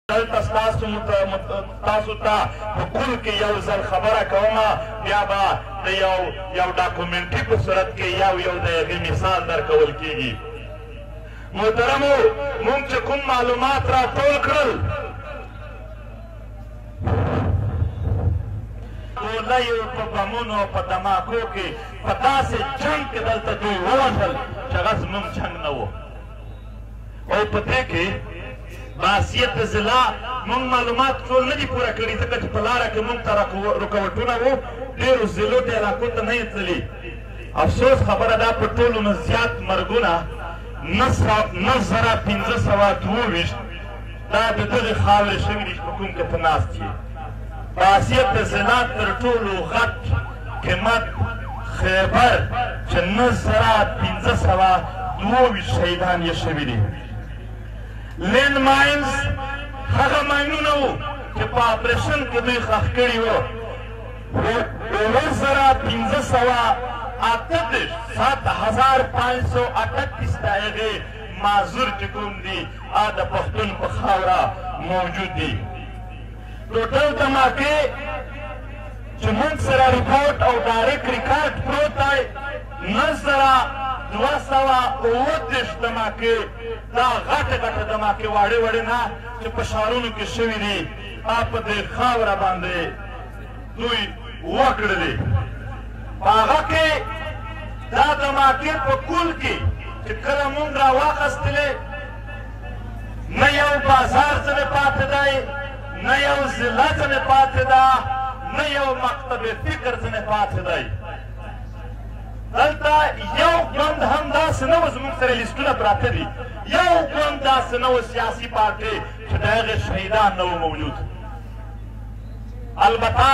دلته تاسو ته په کل کې یو ځل خبره کومه بیا به د یو ډاکومنټري په صورت کې یو د هغې مثال درکول کېږي. محترمو موږ چې کوم معلومات راټول کړل ګولیو په بمونو په دماکو کې په داسې جنګ کې دلته دوی ووژل چې هغه زموږ جنګ نه و. او په دې کې بحثیت د ضلع موږ معلومات ټول نه دي پوره کړي ځکه چې په لاره کې موږ ته رکاوټونه وو ډېرو ضلعو ته علاقو ته نه یې تللي. افسوس خبره دا په ټولو نه زیات مرګونه 9,522 دا د دغې خاورې شوي دي چې په کوم کې ته ناست یې. بحثیت د ضلع تر ټولو غټ قیمت خیبر چې 9,522 شهیدان یې شوي دي. لینډ ماینز هغه ماینونه وو چې په اپریشن کې دوی ښخ کړي وو. 7,538 د هغې معذور چې کوم دي د پښتون په خاوره موجود دي. ټوټل دماکې چې موږ سره ریپورټ او ډایرکټ ریکارډ پروت دی 9,230 دماکې دا غټه غټه دماکې واړې واړې نه چې په ښارونو کې شوي دي په دې خاوره باندې دوی وکړلې. په هغه کې دا دماکې په کل کې چې کله موږ راواخیستلې نه یو بازار ځنې پاتې دی نه یو ضلع ځنې پاتې ده نه یو مکتب فکر ځنې پاتې دی. دلته یو ګوند هم داسې نه و زموږ سره لیسټونه پراته دي یو ګوند داسې نه و سیاسي پارټۍ چې د هغې شهیدان نه و موجود. البته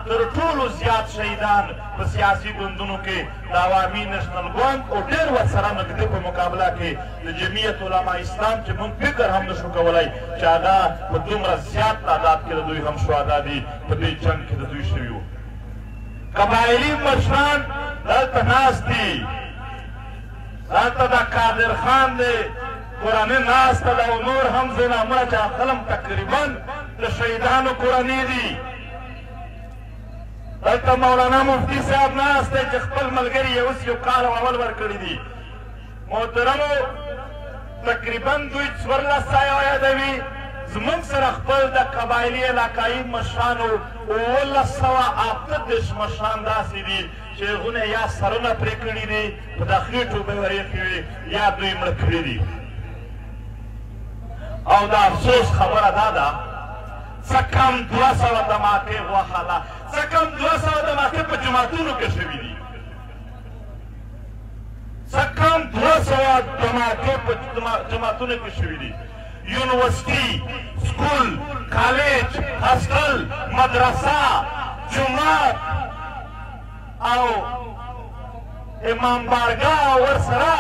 تر ټولو زیات شهیدان په سیاسي ګوندونو کې د عوامي نشنل ګوند او ډېر ورسره نږدې په مقابله کې د جمعیت علما اسلام چې موږ فکر هم نشو کولی چې هغه په دومره زیات تعداد کې د دوی هم شهدا دي په دې جنګ کې د دوی شوي وو. قبایلي مشران دلته ناست دي. دلته د قادر خان دی کورنۍ ناسته ده او نور هم ځینامونه چې خلم تقریبا د شهیدانو کورنۍ دي. دلته مولانا مفتی صاحب ناست دی چې خپل ملګري یې اوس یو کال او اول ورکړي دي. محترمو تقریبا دوی 1400 یادوي زموږ سره خپل د قبایلي علاقایي مشرانو 1,238 مشران داسې دي چې هغونه یا سرونه پرې کړي دي په د خېټو به ورې کړي یا دوی مړه کړي دي. او د افسوس خبره دا ده څه کم 200 دماکې وخله څه کم 200 دماکې په جوماتونو کې شوي دي. څه کم 200 دماکې په جوماتونو کې شوي دي. یونیورسټي سکول کالج هاسټل مدرسه جومات او امام بارګاه ورسره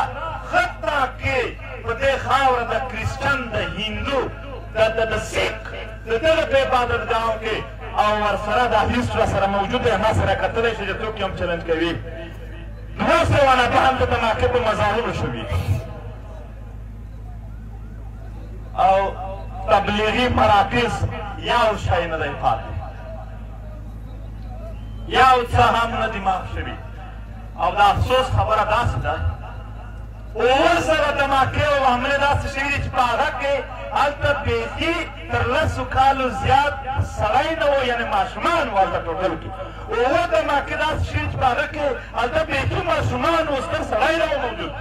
حتی کې په دې خاوره د کریسچن د هندو د سیک د دغه په عبادتګاهو کې او ورسره دا هیڅ سره موجود دی ما سره کتلی شي چې څوک یې هم چلنج کوي. 200 نه به هم د دماکې په مزارونو شوي او تبلیغي مراکز یو شی نه دی پاتې یو څه هم نه دي معاف شوي. او د افسوس خبره داسې ده 200 دماکې او حملې داسې شوي دي چې په هغه کې هلته بیخي تر 10 کالو زیات سړی نه و یعنې ماشومان و هلته ټوټل کې 9 دماکې داسې شوي چې په هغه کې هلته بیخي ماشومان و ستر سړی نه و موجود.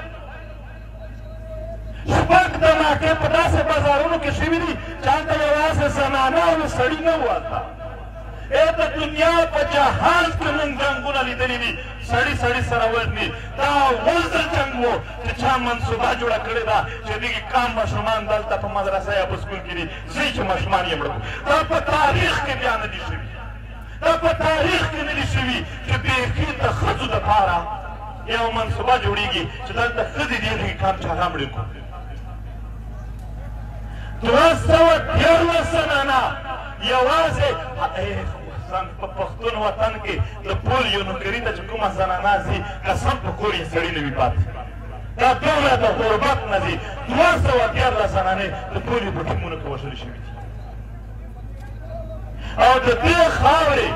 6 دماکې په داسې بازارونو کې شوي دي چې هلته یوازې زنانه او سړي نه و هلته. د دنیا په جهان کې موږ جنګونه لیدلي دي سړي سړي سره وژني. دا اوس د جنګ و چې چا منصوبه جوړه کړې ده چې دغې کم ماشومان دلته په مدرسه یا په سکول کې دي ځئ چې ماشومان یې مړه کړو. دا په تاریخ کې بیا نه دي شوي دا په تاریخ کې نه دي شوي چې بیخي د ښځو دپاره یو منصوبه جوړېږي چې دلته ښځې دي دغې کم چې هغه مړې کړو. 213 زنانه یوازې په پښتون وطن کې د پولیو نوکري ته چې کومه زنانه ځي قسم په کور یې سړي نه وي پاتې. دا دومره د غربت نه دي 213 زنانې د پولیو په ټیمونو کې وژلې شوي دي. او د دې خاورې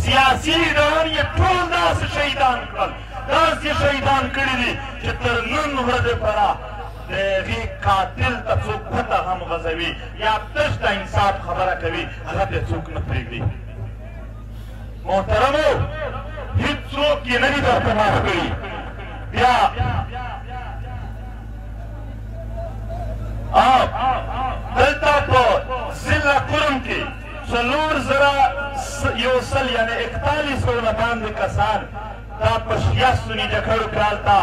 سیاسي لیډران یې ټول داسې شهیدان کړل، داسې شهیدان کړي دي چې تر نن ورځې پورې د هغې قاتل ته څوک پته هم غځوي یا تش د انصاف خبره کوي، هغه ته څوک نه پرېږدي. محترمو، هېڅوک یې نه دي درته معاف کړي. بیا دلته په ضلع کرم کې 4,100 یعنې 4100 نه باندې کسان دا په شیعه سني جګړو کې هلته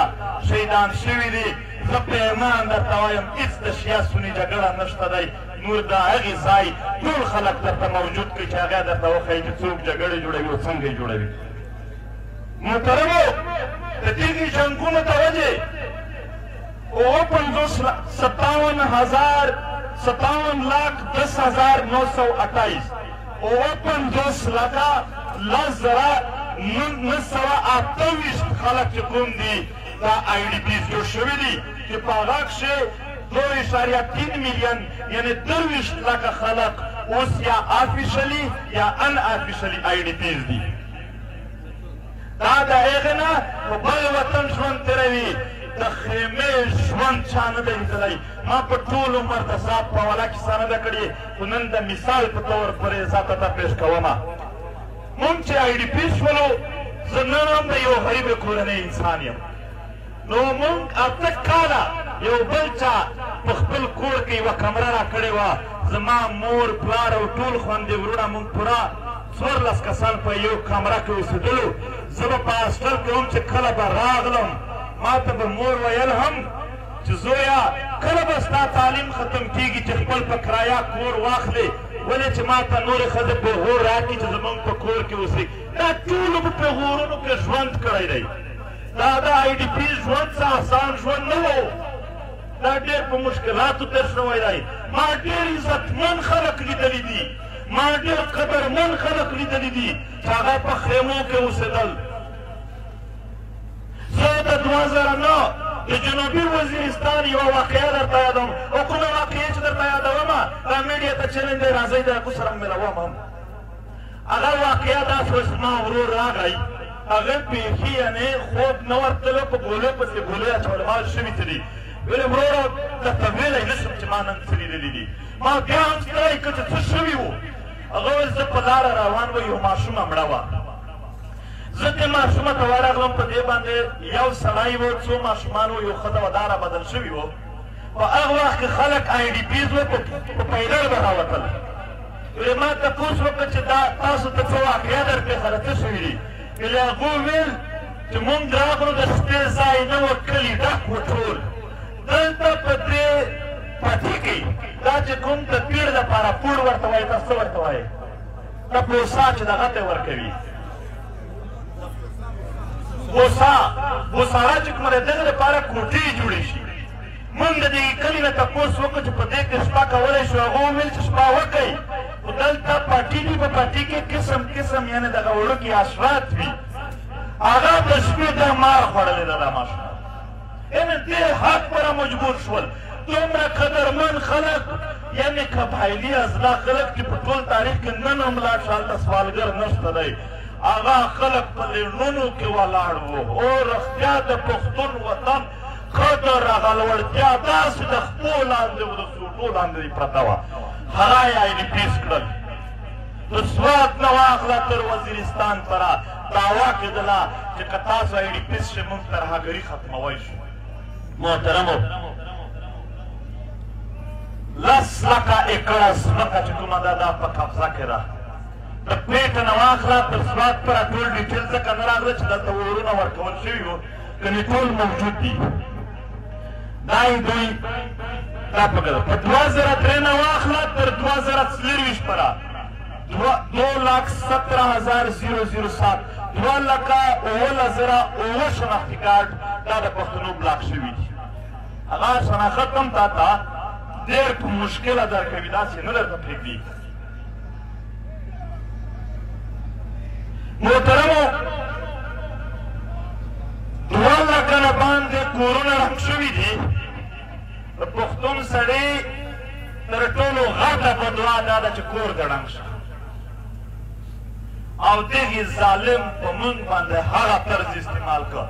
شهیدان شوي دي. زه په ایمان درته وایم هېڅ د شیعه سني جګړه نشته دی. نور د هغې ځای ټول خلک درته موجود کړي چې هغه درته وښایي چې څوک جګړې جوړوي او څنګه یې جوړوي. محترمو، د دغې جنګونو ته وجې 57,10,928 10,10,928 خلک چې کوم دي دا آی ډي پیز جوړ شوي دي چې په هغه کښې 2.3 میلیون یعنې 23 لکه خلک اوس یا آفیشلي یا ان آفیشلي آی ډي پیز دي. دا د هغې نه په بل وطن ژوند تېروي، د خیمې ژوند چا نه دی لیدلی. ما په ټول عمر د ذات په حواله کیسه نه ده کړې، خو نن د مثال په طور پورې ذاته ته پېښ کومه. مونږ چې آی ډي پي شولو، زه نن هم د یو غریبې کورنۍ انسان یم. نو مونږ 8 کاله یو بل چا په خپل کور کې یوه کمره را کړې وه. زما مور پلار او ټول خویندې وروڼه مونږ پوره 14 کسان په یو کمره کې اوسېدلو. زه به په هاسټل کې هم چې کله به راغلم، ما ته به مور ویل هم چې زویه کله به ستا تعلیم ختم کېږي چې خپل په کرایه کور واخلې، ولې چې ما ته نورې ښځې پیغور راکړي چې زموږ په کور کې اوسي. دا ټولو په پیغورونو کې ژوند کړی دی. دا د آی ډي پي ژوند څه اسان ژوند نه و، دا ډېر په مشکلاتو تېر شوی دی. ما ډېر عزتمن خلک لیدلي دي، ما ډېر قدرمن خلک لیدلي دي چې هغه په خیمو کې اوسېدل. زه د 2009 د جنوبي وزیرستان یوه واقعه درته یادوم، او کومه واقعې چې درته یادومه دا میډیا ته چلنج دی، راځئ د هغو سره ملوم هم. هغه واقعه داسې وه چې زما ورور راغی، هغه بیخي یعنې خوب نه ورتلو، په ګولۍ پسې ګولۍ اچولې، ما شوي څه دي ویلې وروره درته ویلی نه شم چې ما نن څه لیدلي دي. ما بیا هم ستړی کړ چې څه شوي وو. هغه ویل زه په لاره روان وم، یو ماشومه مړه وه. زه دې ماشومه ته ورغلم، په دې باندې یو سړی و، څو ماشومان و، یو ښځه وه، دا را بدل شوي وو. په هغه وخت کې خلک آی ډي پیز و، په پیدل به راوتل. ویلې ما تپوس وکړه چې دا تاسو ته څه واقعه در پېښه ده، څه شوي دي؟ ویلې هغو ویل چې مونږ راغلو، د شپې ځای نه و، کلي ډک و ټول. دلته په دې پټي کې دا چې کوم د پیړ دپاره پوړ ورته وایي، تاسو څه ورته وایي؟ دا پوسا چې دغه ته ورکوي، بوساره چې کومه د دغه لپاره کوټې جوړې شي. مونږ د دې کلي نه تپوس وکړو چې په دې کې شپه کولی شو. هغه وویل چې شپه وکئ، خو دلته پټي دي، په پټي کې قسم قسم یعنې دغه وړوکي حشرات وي. هغه د شپې دا مار خوړلې ده دا ماشوم. یعنې دې حق پره مجبور شول. دومره قدرمن خلک یعنې قبایلي اضلاع خلک چې په ټول تاریخ کې نن هم لا چې هلته سوالګر نشته دی، هغه خلک په لیڼونو کې ولاړ وو. او رښتیا د پښتون وطن قدر، هغه لوړتیا داسې د خپو لاندې و، د سوټو لاندې پرته وه. هغه یې آی ډي پیز کړل. د سوات نه واخله تر وزیرستان پره دعوا کېدله چې که تاسو آی ډي پیز شئ، موږ ترهګري ختموی شو. محترمو، 10 لکه ایکړه ځمکه چې کومه ده دا په قبضه کې ده. د پیټه نه واخله تر سوات پره ټول ډیټیل ځکه نه راغله چې دلته ورونه ورکول شوي وو، کنې ټول موجود دي. دا یې دوی دا پکې ده. په 2003 نه واخله تر 2024 پره 2,17,007 2,09,000 شناختي کارت دا د پښتنو بلاک شوي دي. هغه شناخت هم تا ته ډېر په مشکله درکوي، داسې نه درته پرېږدي. محترمو، 2 لکه نه باندې کورونه ړنګ شوي دي. د پښتون سړي تر ټولو غټه بدعا دا ده چې کور دې ړنګ شه. او دغه ظالم په موږ باندې هغه طرز استعمال کړ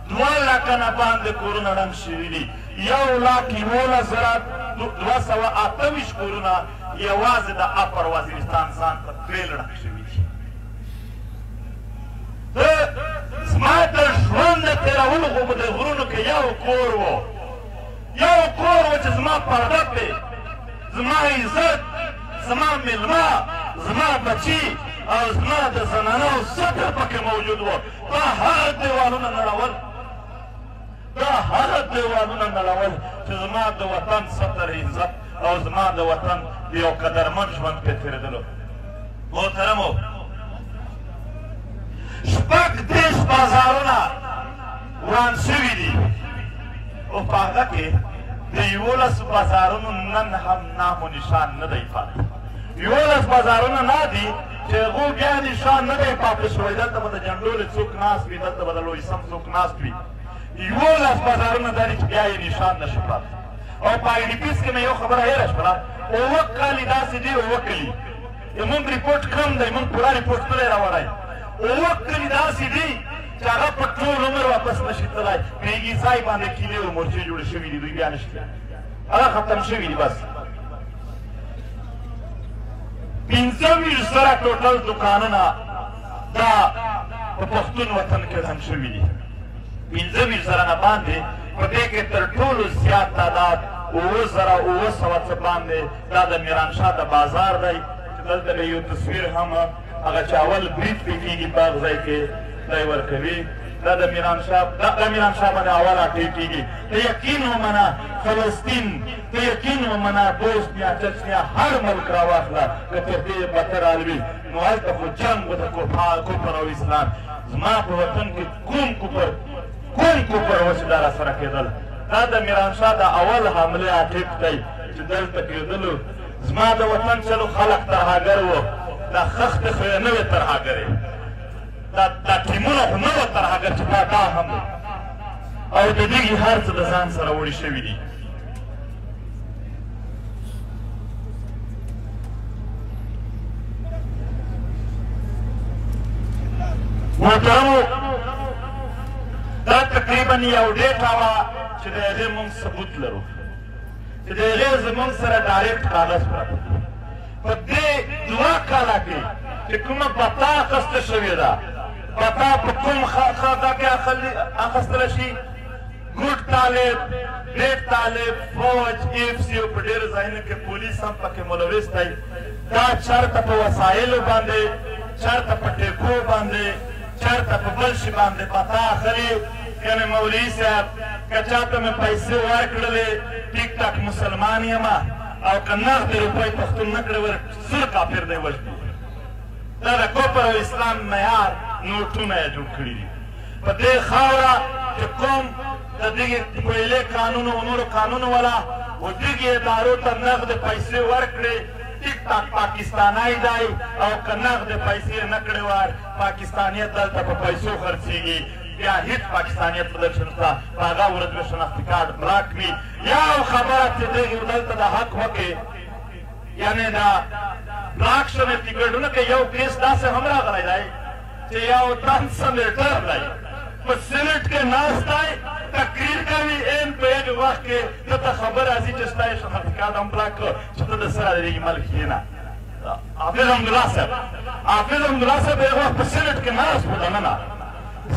2 لکه نه باندې کورونه ړنګ شوي دي 1,11,228 کورونه یوازې د اپر وزیرستان ځان ته ترې ړنګ شوي دي زما د ژوند د تېرولو خو په د غرونو کې یو کور و چې زما پرده پې زما عزت زما مېلمه زما بچي او زما د زنانو ستر پکې موجود و دا هغه دیوالونه نړول چې زما د وطن ستر عزت او زما د وطن د یو قدرمن ژوند پې تېرېدلو محترمو 30 بازارونه وران شوي دي او په هغه کې د 11 بازارونو نن هم نام و نشان نه دی پاتې 11 بازارونه نه دي چې هغو بیا نشان نه دی پاتې شوی دلته به د جنډولې څوک ناست وي دلته به د لوی سم څوک ناست وي 11 بازارونه دا دي چې بیا یې نشان نه شي پاتې او په آی ډي پیس کې مې یو خبره هېره شوله 9 کالي داسې دي 9 کلي زموږ ریپورټ کم دی موږ پوره ریپورټ نه دی راوړی 9 کلي داسې دي چې هغه په ټول عمر واپس نشي تللی میږي ځای باندې کیلې او مورچې جوړې شوي دي دوی بیا نشته هغه ختم شوي دي بس 25 زره ټوټل دوکانونه دا په پښتون وطن کې ړنګ شوي دي 25 زره نه باندې په دې کې تر ټولو زیات تعداد 9,900 څه باندې دا د میرانشاه د بازار دی چې دلته به یو تصویر هم هغه چې اول برید پې کېږي په هغه ځای کې دی ورکوي دا د میرانشاه باندې اول اټې کېږي ته یقین ومنه فلسطین ته یقین ومنه بوسنیا چچنیا هر ملک راواخله که تر دې بدتر حال وي نو هلته خو جنګ و د کفر او اسلام زما په وطن کې کوم کفر و چې دا راسره کېدل دا د میرانشاه د اول حملې اټیک دی چې دلته کېدلو زما د وطن چلو خلق ترهاګر و دا خښتې خو یې نه وې ترهاګرې دا ټیمونه خو نه وه ترهاګر چې دا هم دی او د دغې هر څه د ځان سره وړي شوي دي محترمو دا تقریبا یو ډیټه وه چې د هغې موږ ثبوت لرو چې د هغې زموږ سره ډایرکټ کاغذ پراته دي په دې 2 کاله کې چې کومه بتا اخیسته شوې ده بتا په کوم خاکه کې اخیستلی شي ګوډ طالب ډېر طالب فوج ایف سی او په ډېرو ځایونو کې پولیس هم پکې ملوث دی دا چېرته په وسایلو باندې چېرته په ټیکو باندې چېرته په بل شي باندې بتا اخلي یعنې مولوي صاحب که چاته مې پیسې ورکړلې ټیک ټاک مسلمان یم او که نغدې روپۍ پښتون نه کړې ور سور کافر دی وژني دا د کفر او اسلام معیار نوټونه یې جوړ کړي دي په دې خاوره چې کوم د دغې کویلې قانون او نورو قانون والا و دغې ادارو ته نغدې پیسې ورکړې ټیک ټاک پاکستانی دی او که نغدې پیسې نه کړې وای پاکستانیت دلته په پیسو خرڅېږي بیا هیڅ پاکستانیت په دلته نشته په هغه ورځ به شناختي کارډ بلاک وي یو خبره چې دغې دلته د حق وکړې یعنې دا بلاک شوی ټکټونه کې یو کیس داسې هم راغلی دی چې یو تن سنیټر دی په سینټ کې ناست دی تقریر کوي این په هغې وخت کې ده ته خبر راځي چې ستا یې شناختي کارډ هم بلاک کړه چې ته د سره د دغې ملک یې نه حافظ حمدالله صاحب هغې وخت په سینټ کې ناست و دننه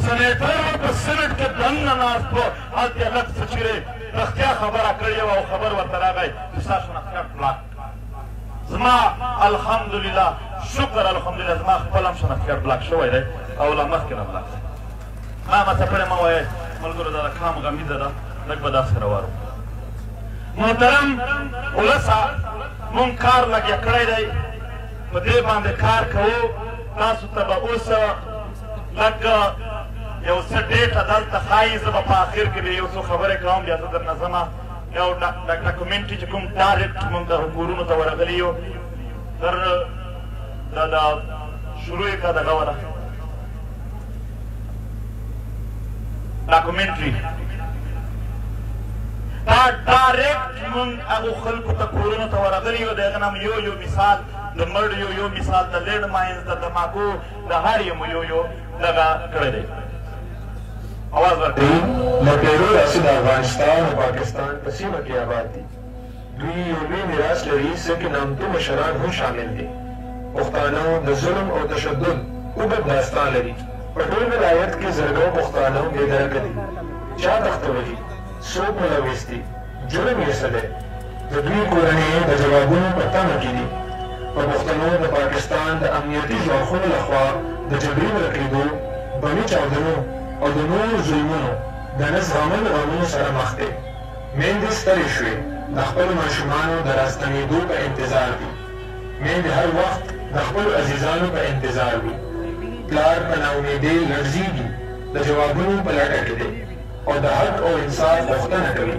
سنیټر په سینټ کې دننه ناست و هلته یې لږ څه چیرې رښتیا خبره کړې وه او خبر ورته راغی چې ستا شناختي کارډ بلاک زما الحمدلله شکر الحمدلله زما خپل هم شناختي کارډ بلاک شوی دی او لا مخکې نه بلاک دی ما څپړې مه وایئ ملګرو دا د کام غمیزه ده لږ به داسې روان محترم ولسه مونږ کار لګیا کړی دی په دې باندې کار کوو تاسو ته به اوس لږ یو څه ډېټه دلته ښایي زه به په آخر کې به یو څو خبرې کوم بیا زه درنه ځمه یو ډاکومنټري چې کوم ډایرکټ مونږ دغه کورونو ته ورغلي یو تر دا شروع یې کړه دغه وله ډاکومنټري دا ډایرکټ مونږ هغو خلکو ته کورونو ته ورغلي یو د هغه نه یو مثال د مړیو یو مثال د لیډ ماینز د تماکو د هر یو دغه کړی دی. आवाज ورکړئ. لکېرو داسې د افغانستان او پاکستان په سیمه کې آباد دي. دوی یو لوی میراث لري ځکه نامتو مشران هم شامل دي. پښتانه د ظلم او تشدد اوږد داستان لري. په ټول ولایت کې زرګونه پښتانه بې درکه دي. چا تخته وهي، څوک ملوث دي، جرم یې څه دی؟ د دوی کورنۍ د جوابونو په تمه کې دي. په پښتنو د پاکستان د امنیتي ځواکونو لخوا د جبري ورکېدو، بمي چاودنو او د نورو ظلمونو د نه زغمل غمونو سره مخ دی. میندې ستړې شوې، د خپلو ماشومانو د راستنېدو په انتظار دي. میندې هر وخت د خپلو عزیزانو په انتظار وي. پلار په ناامیدۍ لړزېږي، د جوابونو په لټه کې دی او د حق او انصاف غوښتنه کوي.